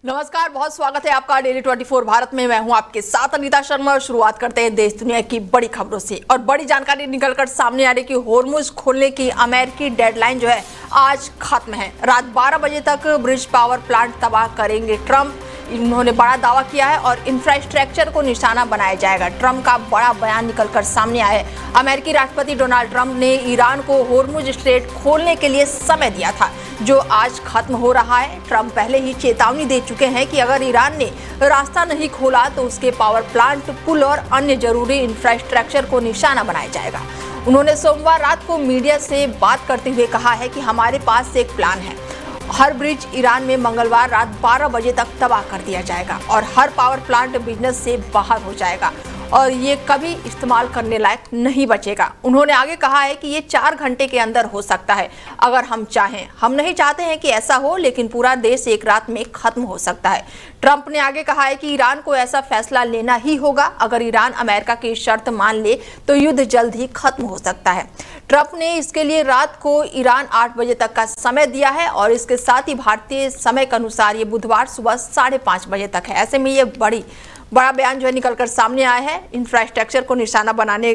नमस्कार, बहुत स्वागत है आपका डेली 24 भारत में। मैं हूं आपके साथ अनीता शर्मा और शुरुआत करते हैं देश दुनिया की बड़ी खबरों से। और बड़ी जानकारी निकलकर सामने आ रही कि होर्मुज खोलने की अमेरिकी डेडलाइन जो है आज खत्म है। रात 12 बजे तक ब्रिज पावर प्लांट तबाह करेंगे ट्रंप। इन्होंने बड़ा दावा किया है और इंफ्रास्ट्रक्चर को निशाना बनाया जाएगा। ट्रंप का बड़ा बयान निकलकर सामने आया है। अमेरिकी राष्ट्रपति डोनाल्ड ट्रंप ने ईरान को होर्मुज स्ट्रेट खोलने के लिए समय दिया था, जो आज खत्म हो रहा है। ट्रंप पहले ही चेतावनी दे चुके हैं कि अगर ईरान ने रास्ता नहीं खोला तो उसके पावर प्लांट, पुल और अन्य जरूरी इंफ्रास्ट्रक्चर को निशाना बनाया जाएगा। उन्होंने सोमवार रात को मीडिया से बात करते हुए कहा है कि हमारे पास एक प्लान है। हर ब्रिज ईरान में मंगलवार रात 12 बजे तक तबाह कर दिया जाएगा और हर पावर प्लांट बिजनेस से बाहर हो जाएगा और ये कभी इस्तेमाल करने लायक नहीं बचेगा। उन्होंने आगे कहा है कि ये 4 घंटे के अंदर हो सकता है अगर हम चाहें। हम नहीं चाहते हैं कि ऐसा हो, लेकिन पूरा देश एक रात में खत्म हो सकता है। ट्रंप ने आगे कहा है कि ईरान को ऐसा फैसला लेना ही होगा। अगर ईरान अमेरिका की शर्त मान ले तो युद्ध जल्द ही खत्म हो सकता है। ट्रंप ने इसके लिए रात को ईरान 8 बजे तक का समय दिया है और इसके साथ ही भारतीय समय के अनुसार ये बुधवार सुबह 5:30 बजे तक है। ऐसे में ये बड़ा बयान जो है निकलकर सामने आया है। इंफ्रास्ट्रक्चर को निशाना बनाने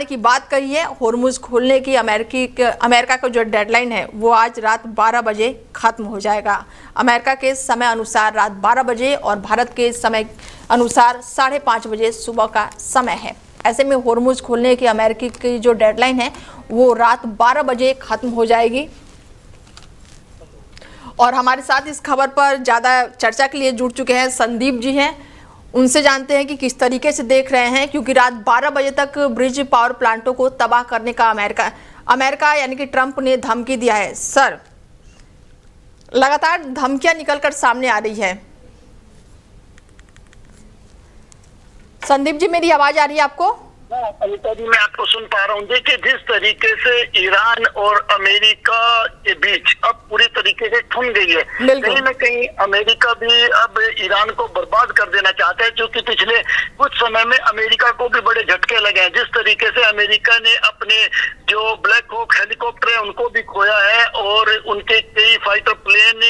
की बात कही है। होर्मुज खोलने की अमेरिका का जो डेडलाइन है वो आज रात 12 बजे खत्म हो जाएगा। अमेरिका के समय अनुसार रात 12 बजे और भारत के समय अनुसार 5:30 बजे सुबह का समय है। ऐसे में होर्मुज खोलने की अमेरिकी की जो डेडलाइन है वो रात 12 बजे खत्म हो जाएगी। और हमारे साथ इस खबर पर ज़्यादा चर्चा के लिए जुड़ चुके हैं संदीप जी हैं। उनसे जानते हैं कि किस तरीके से देख रहे हैं, क्योंकि रात 12 बजे तक ब्रिज पावर प्लांटों को तबाह करने का अमेरिका यानी कि ट्रंप ने धमकी दिया है। सर, लगातार धमकियां निकलकर सामने आ रही है। संदीप जी, मेरी आवाज आ रही है आपको? अनिता जी, मैं आपको सुन पा रहा हूँ। देखिए, जिस तरीके से ईरान और अमेरिका के बीच अब पूरी तरीके से थम गई है, कहीं न कहीं अमेरिका भी अब ईरान को बर्बाद कर देना चाहता है, क्योंकि पिछले कुछ समय में अमेरिका को भी बड़े झटके लगे हैं। जिस तरीके से अमेरिका ने अपने जो ब्लैक हॉक हेलीकॉप्टर है उनको भी खोया है और उनके कई फाइटर प्लेन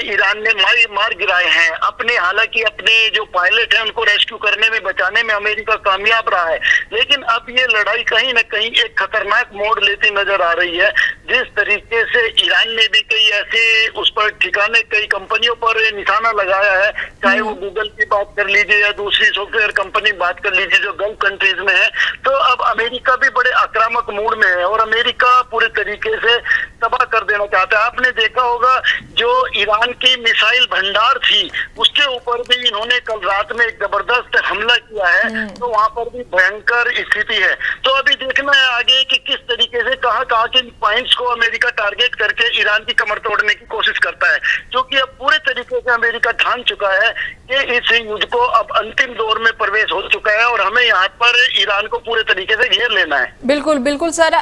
ईरान ने मार गिराए हैं। हालांकि अपने जो पायलट है उनको रेस्क्यू करने में, बचाने में अमेरिका कामयाब रहा है, लेकिन अब ये लड़ाई कहीं न कहीं एक खतरनाक मोड़ लेती नजर आ रही है। जिस तरीके से ईरान ने भी कई ऐसे उस पर ठिकाने, कई कंपनियों पर निशाना लगाया है, चाहे वो गूगल की बात कर लीजिए या दूसरी सॉफ्टवेयर कंपनी बात कर लीजिए जो गल्फ कंट्रीज में है। तो अब अमेरिका भी बड़े आक्रामक मूड में है और अमेरिका पूरे तरीके से तबाह कर देना चाहता है। आपने देखा होगा जो ईरान की मिसाइल भंडार थी उसके ऊपर भी इन्होंने कल रात में एक जबरदस्त हमला किया है, तो वहां पर भी भयंकर स्थिति है। तो अभी देखना है आगे कि किस तरीके से कहां के पॉइंट्स को अमेरिका टारगेट करके ईरान की कमर तोड़ने की कोशिश करता है, क्योंकि अब पूरे तरीके से अमेरिका ठान चुका है कि इस युद्ध को अब अंतिम दौर में प्रवेश हो चुका है और हमें यहाँ पर ईरान को पूरे तरीके से घेर लेना है। बिल्कुल बिल्कुल सर,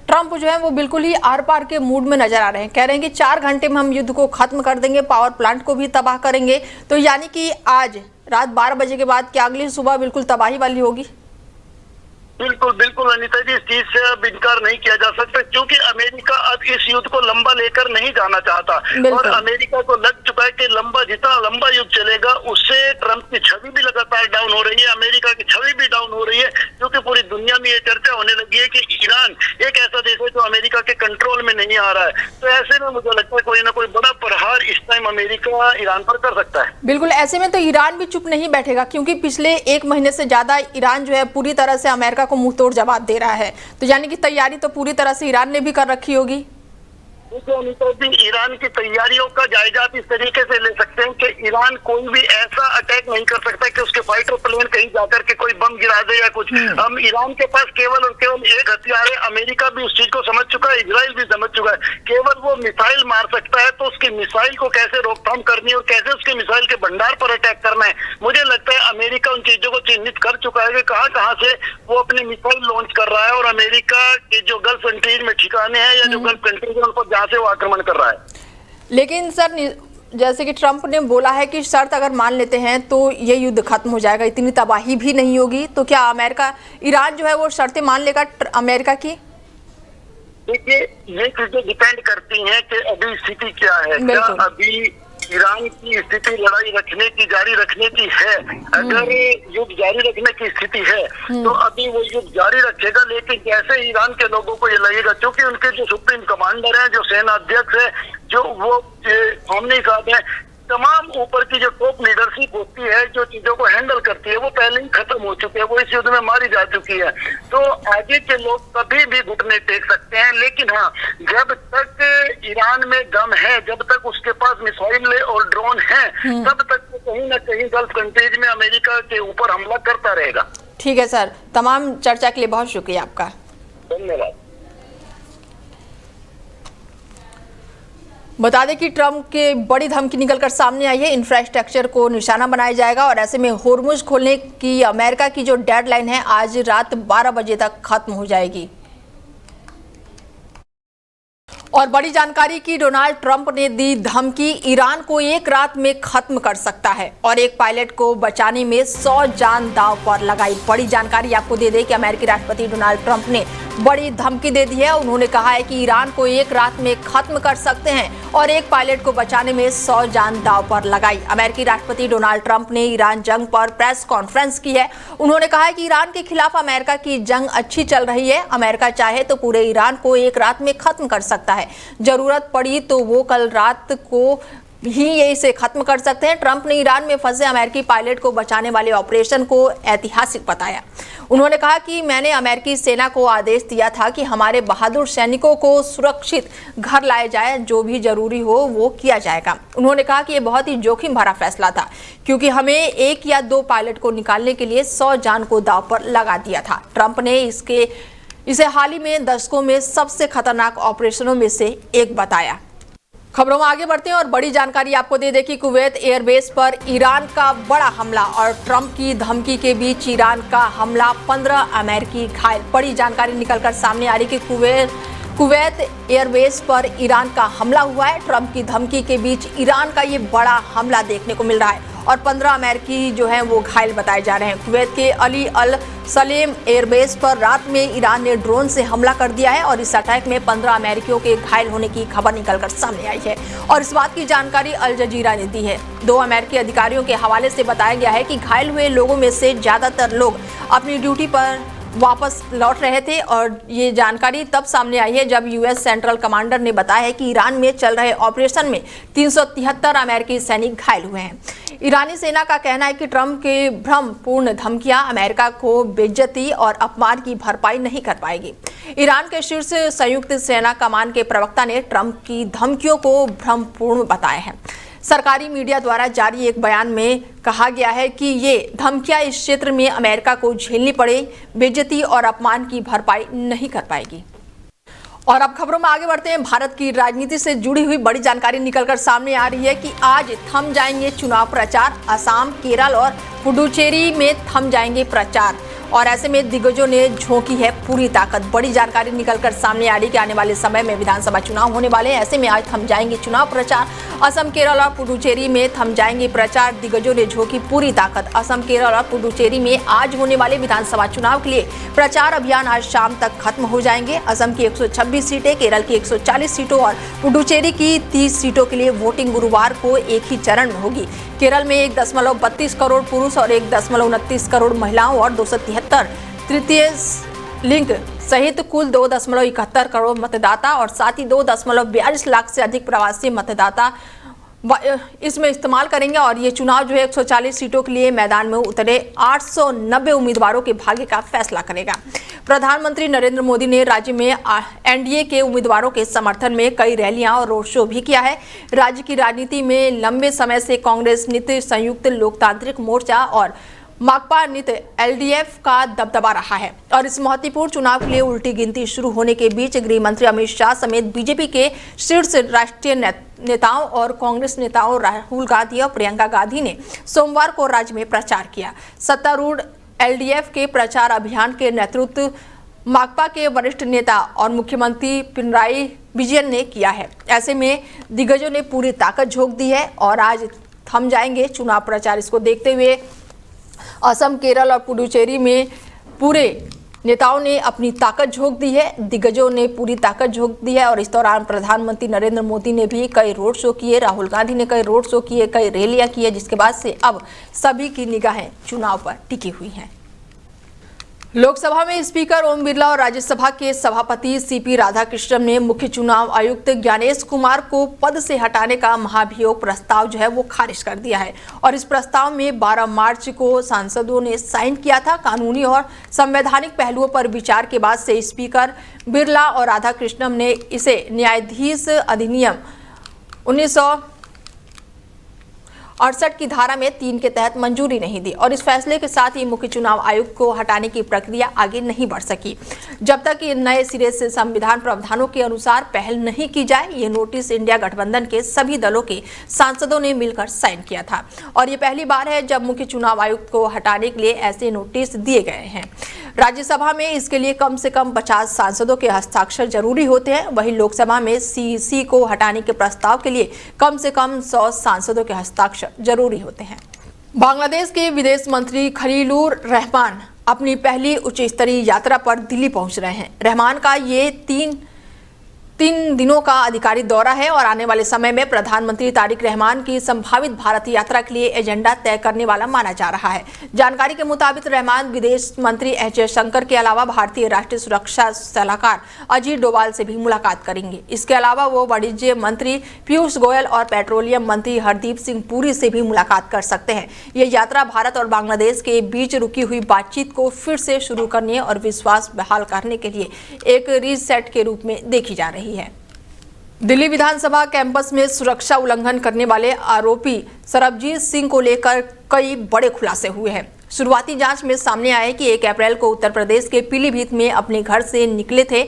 ट्रंप जो है वो बिल्कुल ही आर पार के मूड में नजर आ रहे हैं। कह रहे हैं कि 4 घंटे में हम युद्ध को खत्म कर देंगे, पावर प्लांट को भी तबाह करेंगे। तो यानी कि आज रात 12 बजे के बाद क्या अगली सुबह बिल्कुल तबाही वाली होगी? बिल्कुल बिल्कुल अनिता जी, इस चीज से अब इनकार नहीं किया जा सकता, क्योंकि अमेरिका अब इस युद्ध को लंबा लेकर नहीं जाना चाहता और अमेरिका को लग चुका है कि जितना लंबा युद्ध चलेगा उससे ट्रंप की छवि भी लगातार डाउन हो रही है, अमेरिका की छवि भी डाउन हो रही है, क्योंकि पूरी दुनिया में ये चर्चा होने लगी है कि ईरान एक ऐसा देश है जो अमेरिका के कंट्रोल में नहीं आ रहा है। तो ऐसे में मुझे लगता है कोई ना कोई बड़ा प्रहार इस टाइम अमेरिका ईरान पर कर सकता है। बिल्कुल, ऐसे में तो ईरान भी चुप नहीं बैठेगा, क्योंकि पिछले 1 महीने से ज्यादा ईरान जो है पूरी तरह से अमेरिका को मुंह तोड़ जवाब दे रहा है। तो यानी कि तैयारी तो पूरी तरह से ईरान ने भी कर रखी होगी। ईरान की तैयारियों का जायजा आप इस तरीके से ले सकते हैं कि ईरान कोई भी ऐसा अटैक नहीं कर सकता कि उसके फाइटर प्लेन कहीं जाकर के कोई बम गिरा दे या कुछ। हम ईरान के पास केवल और केवल एक हथियार है। अमेरिका भी उस चीज को समझ चुका है, इजराइल भी समझ चुका है। केवल वो मिसाइल मार सकता है, तो उसकी मिसाइल को कैसे रोकथाम करनी है और कैसे उसके मिसाइल के भंडार पर अटैक करना है, मुझे लगता है अमेरिका उन चीजों को चिन्हित कर चुका है कि कहां से वो अपनी मिसाइल लॉन्च कर रहा है और अमेरिका के जो गल्फ कंट्रीज में ठिकाने हैं या जो गल्फ कंट्रीज है उन पर जहां से वो आक्रमण कर रहा है। लेकिन सर, जैसे कि ट्रंप ने बोला है कि शर्त अगर मान लेते हैं तो ये युद्ध खत्म हो जाएगा, इतनी तबाही भी नहीं होगी। तो क्या ईरान जो है वो शर्तें मान लेगा अमेरिका की? देखिए, ये चीजें डिपेंड करती हैं कि अभी स्थिति क्या है। क्या अभी ईरान की स्थिति लड़ाई रखने की, जारी रखने की है, अगर युद्ध जारी रखने की स्थिति है तो अभी वो युद्ध जारी रखेगा। लेकिन कैसे ईरान के लोगों को ये लगेगा, क्योंकि उनके जो सुप्रीम कमांडर है, जो सेना अध्यक्ष है, जो वो खामनेई साहब है, तमाम ऊपर की जो टॉप लीडरशिप होती है, जो चीजों को हैंडल करती है, वो पहले ही खत्म हो चुकी है, वो इस युद्ध में मारी जा चुकी है। तो आगे के लोग कभी भी घुटने टेक सकते हैं, लेकिन हाँ, जब तक ईरान में दम है, जब तक उसके पास मिसाइल और ड्रोन है, तब तक वो कहीं ना कहीं गल्फ कंट्रीज में अमेरिका के ऊपर हमला करता रहेगा। ठीक है सर, तमाम चर्चा के लिए बहुत शुक्रिया आपका। धन्यवाद। बता दें कि ट्रंप के बड़ी धमकी निकलकर सामने आई है, इंफ्रास्ट्रक्चर को निशाना बनाया जाएगा और ऐसे में होर्मुज खोलने की अमेरिका की जो डेडलाइन है आज रात 12 बजे तक खत्म हो जाएगी। और बड़ी जानकारी की डोनाल्ड ट्रंप ने दी धमकी, ईरान को एक रात में खत्म कर सकता है और एक पायलट को बचाने में 100 जान दांव पर लगाई। बड़ी जानकारी आपको दे दें कि अमेरिकी राष्ट्रपति डोनाल्ड ट्रंप ने बड़ी धमकी दे दी है। उन्होंने कहा है कि ईरान को एक रात में खत्म कर सकते हैं और एक पायलट को बचाने में 100 जान दांव पर लगाई। अमेरिकी राष्ट्रपति डोनाल्ड ट्रंप ने ईरान जंग पर प्रेस कॉन्फ्रेंस की है। उन्होंने कहा है कि ईरान के खिलाफ अमेरिका की जंग अच्छी चल रही है। अमेरिका चाहे तो पूरे ईरान को एक रात में खत्म कर सकता है, जरूरत पड़ी तो वो कल रात को ही ये इसे खत्म कर सकते हैं। ट्रंप ने ईरान में फंसे अमेरिकी पायलट को बचाने वाले ऑपरेशन को ऐतिहासिक बताया। उन्होंने कहा कि मैंने अमेरिकी सेना को आदेश दिया था कि हमारे बहादुर सैनिकों को सुरक्षित घर लाया जाए, जो भी जरूरी हो वो किया जाएगा। उन्होंने कहा कि ये बहुत ही जोखिम भरा फैसला था, क्योंकि हमें 1 या 2 पायलट को निकालने के लिए 100 जान को दांव पर लगा दिया था। ट्रंप ने इसे हाल ही में दशकों में सबसे खतरनाक ऑपरेशनों में से एक बताया। खबरों में आगे बढ़ते हैं और बड़ी जानकारी आपको दे दें कि कुवैत एयरबेस पर ईरान का बड़ा हमला और ट्रंप की धमकी के बीच ईरान का हमला, 15 अमेरिकी घायल। बड़ी जानकारी निकलकर सामने आ रही कि कुवैत एयरबेस पर ईरान का हमला हुआ है। ट्रंप की धमकी के बीच ईरान का ये बड़ा हमला देखने को मिल रहा है और 15 अमेरिकी जो हैं वो घायल बताए जा रहे हैं। कुवैत के अली अल सलेम एयरबेस पर रात में ईरान ने ड्रोन से हमला कर दिया है और इस अटैक में 15 अमेरिकियों के घायल होने की खबर निकलकर सामने आई है और इस बात की जानकारी अल जजीरा ने दी है। 2 अमेरिकी अधिकारियों के हवाले से बताया गया है कि घायल हुए लोगों में से ज्यादातर लोग अपनी ड्यूटी पर वापस लौट रहे थे और ये जानकारी तब सामने आई है जब यूएस सेंट्रल कमांडर ने बताया है कि ईरान में चल रहे ऑपरेशन में 373 अमेरिकी सैनिक घायल हुए हैं। ईरानी सेना का कहना है कि ट्रंप के भ्रमपूर्ण धमकियां अमेरिका को बेइज्जती और अपमान की भरपाई नहीं कर पाएगी। ईरान के शीर्ष संयुक्त सेना कमान के प्रवक्ता ने ट्रंप की धमकियों को भ्रमपूर्ण बताया है। सरकारी मीडिया द्वारा जारी एक बयान में कहा गया है कि ये धमकियां इस क्षेत्र में अमेरिका को झेलनी पड़े बेइज्जती और अपमान की भरपाई नहीं कर पाएगी। और अब खबरों में आगे बढ़ते हैं। भारत की राजनीति से जुड़ी हुई बड़ी जानकारी निकलकर सामने आ रही है कि आज थम जाएंगे चुनाव प्रचार। असम, केरल और पुडुचेरी में थम जाएंगे प्रचार और ऐसे में दिग्गजों ने झोंकी है पूरी ताकत। बड़ी जानकारी निकलकर सामने आ रही कि आने वाले समय में विधानसभा चुनाव होने वाले हैं, ऐसे में आज थम जाएंगे चुनाव प्रचार। असम, केरल और पुडुचेरी में थम जाएंगे प्रचार, दिग्गजों ने झोंकी पूरी ताकत। असम, केरल और पुडुचेरी में आज होने वाले विधानसभा चुनाव के लिए प्रचार अभियान आज शाम तक खत्म हो जाएंगे। असम की 126 सीटें, केरल की 140 सीटों और पुडुचेरी की 30 सीटों के लिए वोटिंग गुरुवार को एक ही चरण में होगी। केरल में 1.32 करोड़ पुरुष और 1.29 करोड़ महिलाओं और 273 तृतीय लिंग सहित कुल 2.71 करोड़ मतदाता और साथ ही 2.42 लाख से अधिक प्रवासी मतदाता इसमें इस्तेमाल करेंगे और ये चुनाव जो है 140 सीटों के लिए मैदान में उतरे 890 उम्मीदवारों के भाग्य का फैसला करेगा। प्रधानमंत्री नरेंद्र मोदी ने राज्य में एनडीए के उम्मीदवारों के समर्थन में कई रैलियां और रोड शो भी किया है। राज्य की राजनीति में लंबे समय से कांग्रेस नीति, संयुक्त लोकतांत्रिक मोर्चा और माकपा नीति एलडीएफ का दबदबा रहा है और इस महत्वपूर्ण चुनाव के लिए उल्टी गिनती शुरू होने के बीच गृह मंत्री अमित शाह समेत बीजेपी के शीर्ष राष्ट्रीय नेताओं और कांग्रेस नेताओं राहुल गांधी और प्रियंका गांधी ने सोमवार को राज्य में प्रचार किया। सत्तारूढ़ एलडीएफ के प्रचार अभियान के नेतृत्व माकपा के वरिष्ठ नेता और मुख्यमंत्री पिनराई विजयन ने किया है। ऐसे में दिग्गजों ने पूरी ताकत झोंक दी है और आज थम जाएंगे चुनाव प्रचार। इसको देखते हुए असम, केरल और पुडुचेरी में पूरे नेताओं ने अपनी ताकत झोंक दी है, दिग्गजों ने पूरी ताकत झोंक दी है। और इस दौरान प्रधानमंत्री नरेंद्र मोदी ने भी कई रोड शो किए, राहुल गांधी ने कई रोड शो किए, कई रैलियां की है, जिसके बाद से अब सभी की निगाहें चुनाव पर टिकी हुई हैं। लोकसभा में स्पीकर ओम बिरला और राज्यसभा के सभापति सीपी राधाकृष्णन ने मुख्य चुनाव आयुक्त ज्ञानेश कुमार को पद से हटाने का महाभियोग प्रस्ताव जो है वो खारिज कर दिया है। और इस प्रस्ताव में 12 मार्च को सांसदों ने साइन किया था। कानूनी और संवैधानिक पहलुओं पर विचार के बाद से स्पीकर बिरला और राधाकृष्णन ने इसे न्यायाधीश अधिनियम 1968 की धारा में 3 के तहत मंजूरी नहीं दी। और इस फैसले के साथ ही मुख्य चुनाव आयुक्त को हटाने की प्रक्रिया आगे नहीं बढ़ सकी जब तक ये नए सिरे से संविधान प्रावधानों के अनुसार पहल नहीं की जाए। ये नोटिस इंडिया गठबंधन के सभी दलों के सांसदों ने मिलकर साइन किया था और ये पहली बार है जब मुख्य चुनाव आयुक्त को हटाने के लिए ऐसे नोटिस दिए गए हैं। राज्यसभा में इसके लिए कम से कम 50 सांसदों के हस्ताक्षर जरूरी होते हैं। वहीं लोकसभा में सीईसी को हटाने के प्रस्ताव के लिए कम से कम 100 सांसदों के हस्ताक्षर जरूरी होते हैं। बांग्लादेश के विदेश मंत्री खलीलुर रहमान अपनी पहली उच्च स्तरीय यात्रा पर दिल्ली पहुंच रहे हैं। रहमान का ये तीन दिनों का आधिकारिक दौरा है और आने वाले समय में प्रधानमंत्री तारिक रहमान की संभावित भारत यात्रा के लिए एजेंडा तय करने वाला माना जा रहा है। जानकारी के मुताबिक रहमान विदेश मंत्री एस जयशंकर के अलावा भारतीय राष्ट्रीय सुरक्षा सलाहकार अजीत डोभाल से भी मुलाकात करेंगे। इसके अलावा वो वाणिज्य मंत्री पीयूष गोयल और पेट्रोलियम मंत्री हरदीप सिंह पुरी से भी मुलाकात कर सकते हैं। ये यात्रा भारत और बांग्लादेश के बीच रुकी हुई बातचीत को फिर से शुरू करने और विश्वास बहाल करने के लिए एक रीसेट के रूप में देखी जा रही है। दिल्ली विधानसभा कैंपस में सुरक्षा उल्लंघन करने वाले आरोपी सरबजीत सिंह को लेकर कई बड़े खुलासे हुए हैं। शुरुआती जांच में सामने आया कि 1 अप्रैल को उत्तर प्रदेश के पीलीभीत में अपने घर से निकले थे।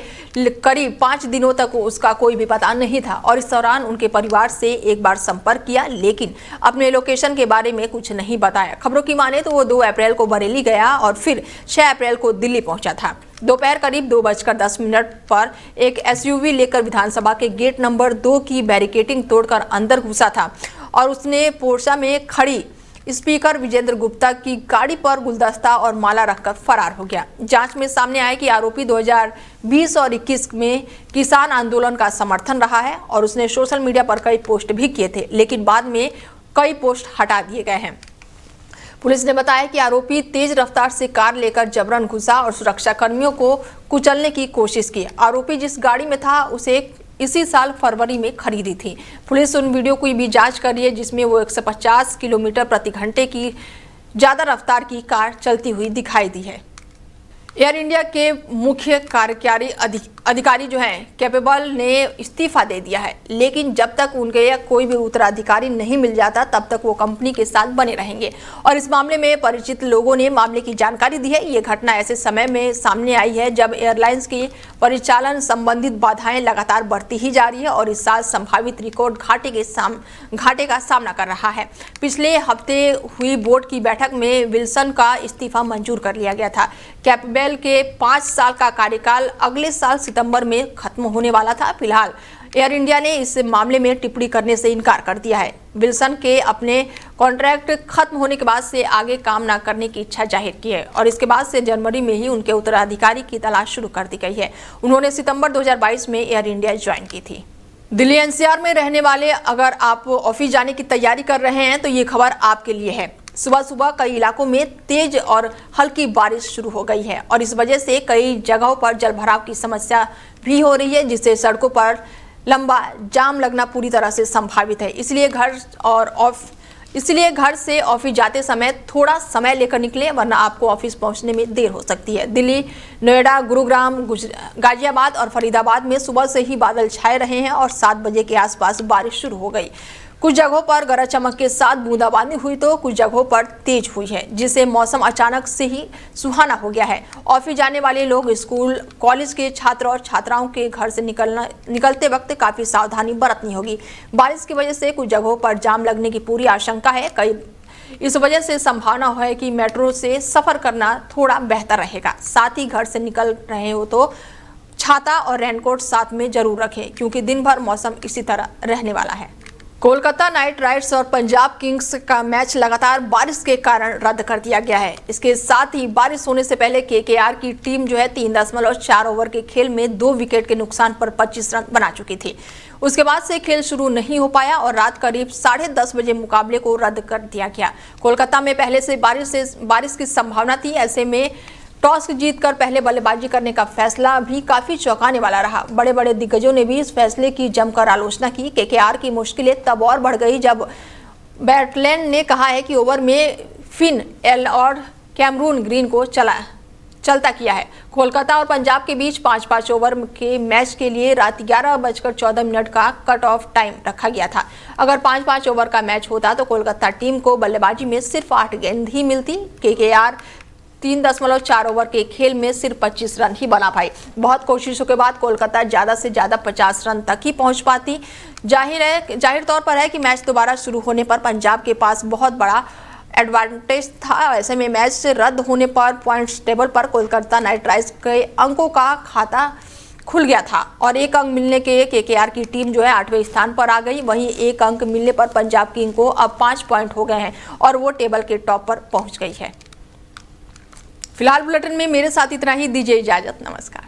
करीब 5 दिनों तक उसका कोई भी पता नहीं था और इस दौरान उनके परिवार से एक बार संपर्क किया, लेकिन अपने लोकेशन के बारे में कुछ नहीं बताया। खबरों की माने तो वो 2 अप्रैल को बरेली गया और फिर 6 अप्रैल को दिल्ली पहुंचा था। दोपहर करीब 2:10 पर एक एसयूवी लेकर विधानसभा के गेट नंबर 2 की बैरिकेडिंग तोड़कर अंदर घुसा था और उसने पोरसा में खड़ी स्पीकर विजेंद्र गुप्ता की गाड़ी पर गुलदस्ता और माला रखकर फरार हो गया। जांच में सामने आया कि आरोपी 2020 और 21 में किसान आंदोलन का समर्थन रहा है और उसने सोशल मीडिया पर कई पोस्ट भी किए थे, लेकिन बाद में कई पोस्ट हटा दिए गए हैं। पुलिस ने बताया कि आरोपी तेज रफ्तार से कार लेकर जबरन घुसा और सुरक्षा कर्मियों को कुचलने की कोशिश की। आरोपी जिस गाड़ी में था उसे इसी साल फरवरी में खरीदी थी। पुलिस उन वीडियो की भी जांच कर रही है जिसमें वो 150 किलोमीटर प्रति घंटे की ज्यादा रफ्तार की कार चलती हुई दिखाई दी है। एयर इंडिया के मुख्य कार्यकारी अधिकारी जो हैं कैपेबल ने इस्तीफा दे दिया है, लेकिन जब तक उनके कोई भी उत्तराधिकारी नहीं मिल जाता तब तक वो कंपनी के साथ बने रहेंगे। और इस मामले में परिचित लोगों ने मामले की जानकारी दी है। ये घटना ऐसे समय में सामने आई है जब एयरलाइंस की परिचालन संबंधित बाधाएं लगातार बढ़ती ही जा रही है और इस साल संभावित रिकॉर्ड घाटे का सामना कर रहा है। पिछले हफ्ते हुई बोर्ड की बैठक में विल्सन का इस्तीफा मंजूर कर लिया गया था। कैपेबल के 5 साल का कार्यकाल अगले साल सितंबर में खत्म होने वाला था। फिलहाल एयर इंडिया ने इस मामले में टिप्पणी करने से इनकार कर दिया है। विल्सन के अपने कॉन्ट्रैक्ट खत्म होने के बाद से आगे काम न करने की इच्छा जाहिर की है और इसके बाद से जनवरी में ही उनके उत्तराधिकारी की तलाश शुरू कर दी गई है। उन्होंने सितंबर 2022 में एयर इंडिया ज्वाइन की थी। दिल्ली एनसीआर में रहने वाले अगर आप ऑफिस जाने की तैयारी कर रहे हैं तो ये खबर आपके लिए है। सुबह सुबह कई इलाकों में तेज और हल्की बारिश शुरू हो गई है और इस वजह से कई जगहों पर जलभराव की समस्या भी हो रही है, जिससे सड़कों पर लंबा जाम लगना पूरी तरह से संभावित है। इसलिए घर से ऑफिस जाते समय थोड़ा समय लेकर निकलें, वरना आपको ऑफिस पहुंचने में देर हो सकती है। दिल्ली, नोएडा, गुरुग्राम, गाजियाबाद और फरीदाबाद में सुबह से ही बादल छाए रहे हैं और 7 बजे के आसपास बारिश शुरू हो गई। कुछ जगहों पर गरज चमक के साथ बूंदाबांदी हुई तो कुछ जगहों पर तेज हुई है, जिससे मौसम अचानक से ही सुहाना हो गया है। ऑफिस जाने वाले लोग, स्कूल कॉलेज के छात्र और छात्राओं के घर से निकलते वक्त काफी सावधानी बरतनी होगी। बारिश की वजह से कुछ जगहों पर जाम लगने की पूरी आशंका है। इस वजह से संभावना है कि मेट्रो से सफर करना थोड़ा बेहतर रहेगा। साथ ही घर से निकल रहे हो तो छाता और रेनकोट साथ में जरूर रखें, क्योंकि दिन भर मौसम इसी तरह रहने वाला है। कोलकाता नाइट राइडर्स और पंजाब किंग्स का मैच लगातार बारिश के कारण रद्द कर दिया गया है। इसके साथ ही बारिश होने से पहले केकेआर की टीम जो है 3.4 ओवर के खेल में 2 विकेट के नुकसान पर 25 रन बना चुकी थी। उसके बाद से खेल शुरू नहीं हो पाया और रात करीब 10:30 बजे मुकाबले को रद्द कर दिया गया। कोलकाता में पहले से बारिश की संभावना थी। ऐसे में टॉस जीतकर पहले बल्लेबाजी करने का फैसला भी काफी चौंकाने वाला रहा। बड़े बड़े दिग्गजों ने भी इस फैसले की जमकर आलोचना की। केकेआर की मुश्किलें तब और बढ़ गई जब बैटलैंड ने कहा है कि ओवर में फिन एल और कैमरून ग्रीन को चलता किया है। कोलकाता और पंजाब के बीच 5-5 ओवर के मैच के लिए रात 11:14 का कट ऑफ टाइम रखा गया था। अगर 5-5 ओवर का मैच होता तो कोलकाता टीम को बल्लेबाजी में सिर्फ 8 गेंद ही मिलती। केकेआर 3.4 ओवर के खेल में सिर्फ 25 रन ही बना पाई। बहुत कोशिशों के बाद कोलकाता ज्यादा से ज्यादा 50 रन तक ही पहुंच पाती। जाहिर तौर पर है कि मैच दोबारा शुरू होने पर पंजाब के पास बहुत बड़ा एडवांटेज था। ऐसे में मैच से रद्द होने पर पॉइंट्स टेबल पर कोलकाता नाइट राइडर्स के अंकों का खाता खुल गया था और 1 अंक मिलने के केकेआर की टीम जो है 8वें स्थान पर आ गई। वहीं 1 अंक मिलने पर पंजाब किंग को अब 5 पॉइंट हो गए हैं और वो टेबल के टॉप पर पहुंच गई है। फिलहाल बुलेटिन में मेरे साथ इतना ही। दीजिए इजाजत। नमस्कार।